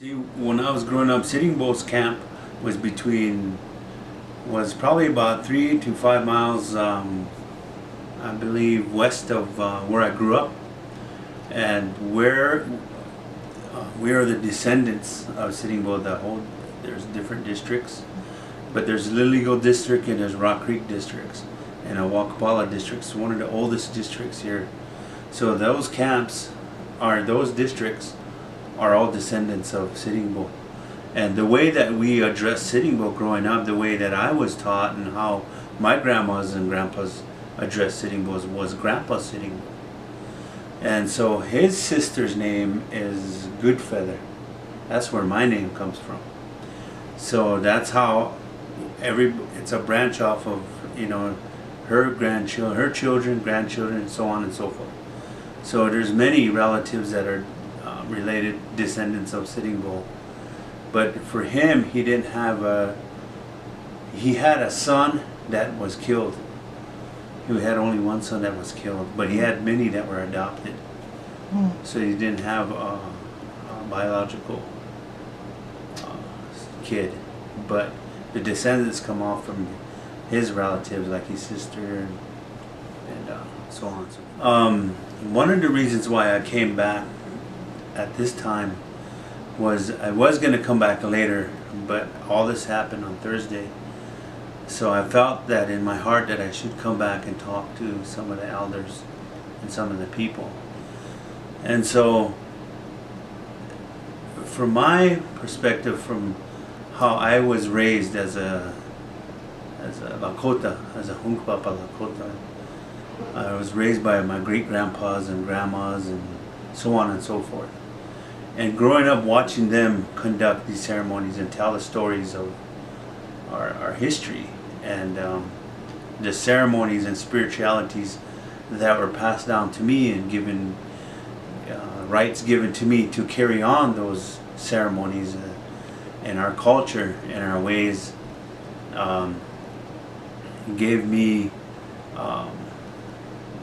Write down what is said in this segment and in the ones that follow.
See, when I was growing up, Sitting Bull's camp was was probably about 3 to 5 miles, I believe, west of where I grew up, and where we are the descendants of Sitting Bull. There's different districts, but there's Little Eagle District and there's Rock Creek districts, and Wakapala District is one of the oldest districts here. So those districts are all descendants of Sitting Bull. And the way that we addressed Sitting Bull growing up, the way that I was taught and how my grandmas and grandpas addressed Sitting Bull was Grandpa Sitting Bull. And so his sister's name is Goodfeather. That's where my name comes from. So that's how it's a branch off of, her grandchildren, her children, grandchildren, so on and so forth. So there's many relatives that are related descendants of Sitting Bull. But for him, he had a son that was killed. He had only one son that was killed, but he had many that were adopted. So he didn't have a biological kid, but the descendants come off from his relatives, like his sister and so on. One of the reasons why I came back at this time was I was going to come back later, but all this happened on Thursday. So I felt that in my heart that I should come back and talk to some of the elders and some of the people. And so from my perspective, from how I was raised as a Lakota, as a Hunkpapa Lakota, I was raised by my great-grandpas and grandmas and so on and so forth. And growing up watching them conduct these ceremonies and tell the stories of our history and the ceremonies and spiritualities that were passed down to me and given rights given to me to carry on those ceremonies and our culture and our ways, gave me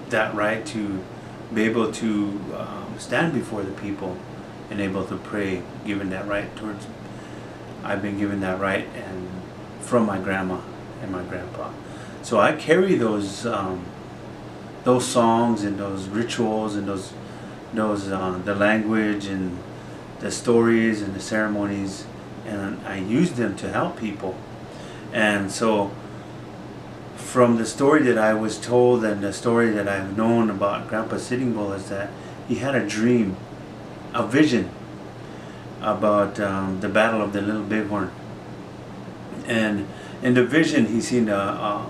that right to be able to stand before the people and able to pray, given that right I've been given that right and from my grandma and my grandpa. So I carry those songs and those rituals and those the language and the stories and the ceremonies, and I use them to help people. And so from the story that I was told and the story that I've known about Grandpa Sitting Bull is that he had a dream, a vision about the Battle of the Little Bighorn. And in the vision he seen the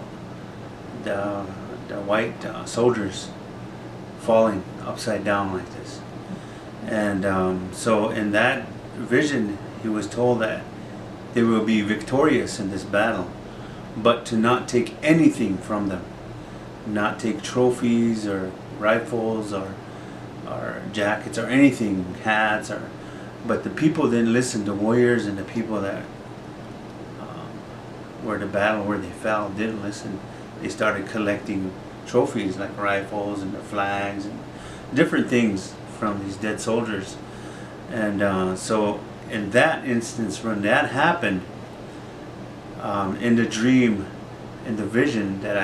white soldiers falling upside down like this. And so in that vision he was told that they will be victorious in this battle, but to not take anything from them, not take trophies or rifles or jackets or anything, hats, but the people didn't listen. The warriors and the people that where they fell didn't listen. They started collecting trophies like rifles and the flags and different things from these dead soldiers. And so in that instance, when that happened, in the dream, in the vision, that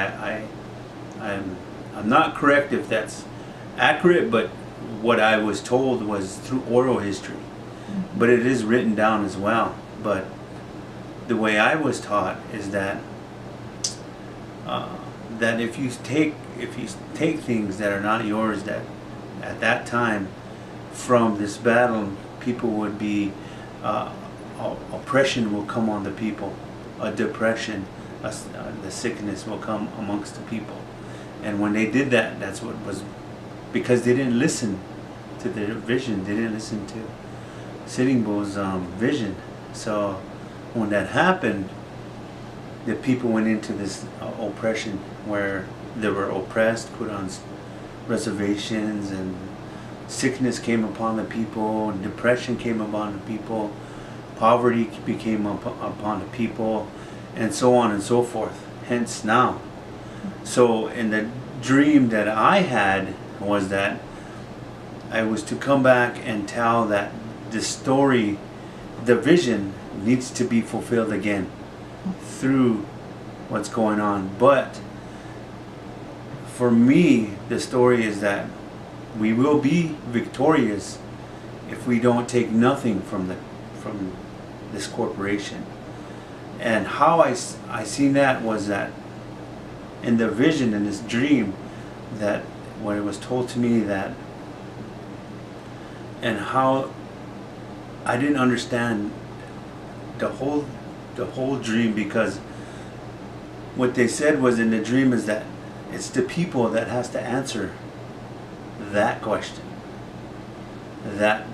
I'm not correct if that's accurate, but what I was told was through oral history, but it is written down as well. But the way I was taught is that that if you take things that are not yours, that at that time from this battle, people would be oppression will come on the people, a depression, the sickness will come amongst the people. And when they did that, that's what was, because they didn't listen to their vision, they didn't listen to Sitting Bull's vision. So when that happened, the people went into this oppression where they were oppressed, put on reservations, and sickness came upon the people, depression came upon the people, poverty became upon the people, and so on and so forth. Hence now. So in the dream that I had was that I was to come back and tell that the story the vision needs to be fulfilled again through what's going on. But for me, the story is that we will be victorious if we don't take nothing from this corporation. And how I seen that was that in the vision, in this dream, that when it was told to me that, and how I didn't understand the whole dream, because what they said was in the dream is that it's the people that has to answer that question, that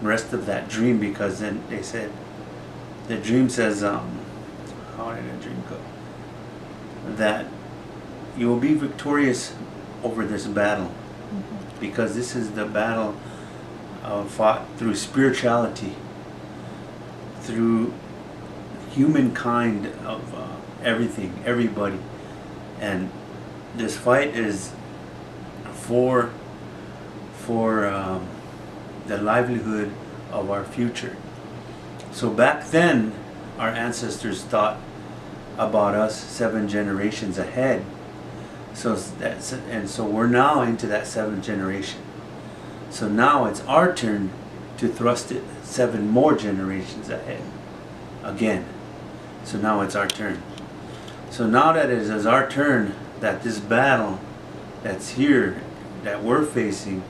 rest of that dream. Because then they said, the dream says, how did the dream go? That you will be victorious over this battle, because this is the battle fought through spirituality, through humankind of everything, everybody. And this fight is for the livelihood of our future. So back then, our ancestors thought about us 7 generations ahead. So so we're now into that 7th generation. So now it's our turn to thrust it 7 more generations ahead again. So now it's our turn. So now that it is our turn, that this battle that's here, that we're facing,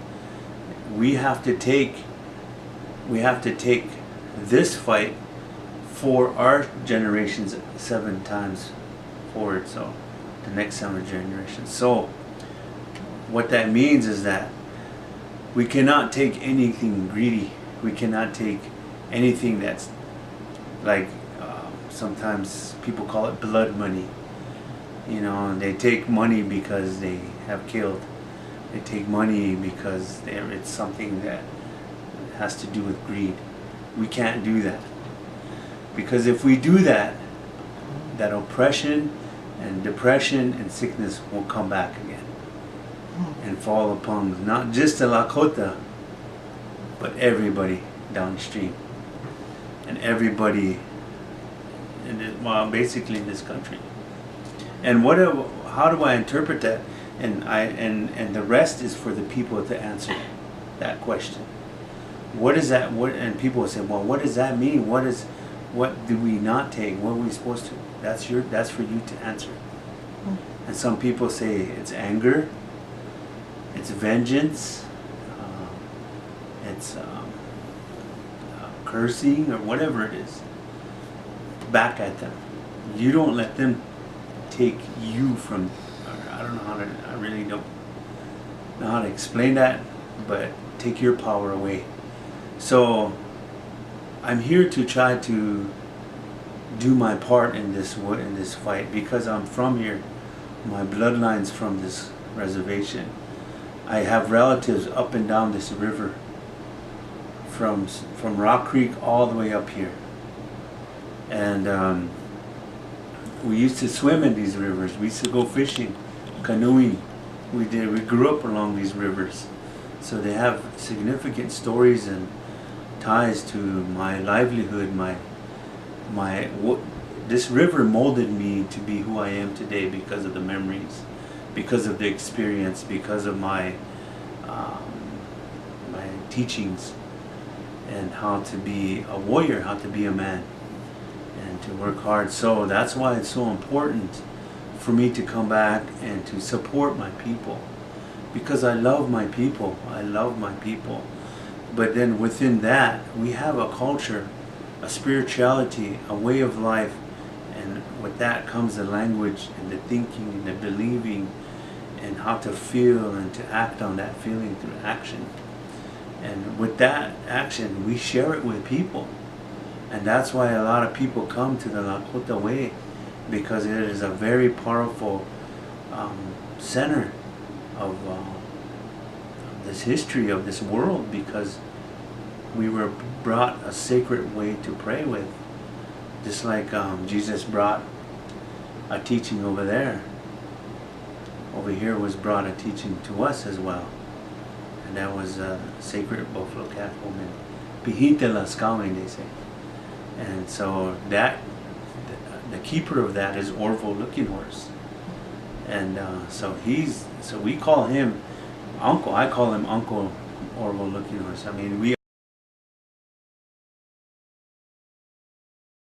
we have to take this fight for our generations 7 times forward. So the next 7 generations. So what that means is that we cannot take anything greedy. We cannot take anything that's like, sometimes people call it blood money. You know, they take money because they have killed. They take money because it's something that has to do with greed. We can't do that. Because if we do that, that oppression and depression and sickness will come back again and fall upon not just the Lakota, but everybody downstream and everybody basically in this country. And how do I interpret that? And the rest is for the people to answer that question. What is that? And people will say, well, what does that mean? What do we not take? What are we supposed to? That's for you to answer. And some people say it's anger, it's vengeance, it's cursing, or whatever it is, back at them. You don't let them take you from. I don't know how to. I really don't know how to explain that, but take your power away. So I'm here to try to do my part in this fight, because I'm from here. My bloodline's from this reservation. I have relatives up and down this river, from Rock Creek all the way up here. And we used to swim in these rivers. We used to go fishing, canoeing. We grew up along these rivers. So they have significant stories and ties to my livelihood. This river molded me to be who I am today because of the memories, because of the experience, because of my teachings, and how to be a warrior, how to be a man, and to work hard. So that's why it's so important for me to come back and to support my people, because I love my people. I love my people. But then within that, we have a culture, a spirituality, a way of life, and with that comes the language and the thinking and the believing, and how to feel and to act on that feeling through action. And with that action, we share it with people. And that's why a lot of people come to the Lakota way, because it is a very powerful center of this history of this world, because we were brought a sacred way to pray with, just like Jesus brought a teaching over there. Over here was brought a teaching to us as well. And and that was a sacred buffalo calf woman. Pihita las Kawen, they say. And so that, the keeper of that is Orville Looking Horse. And so we call him Uncle. I call him Uncle Orville Looking Horse. I mean, we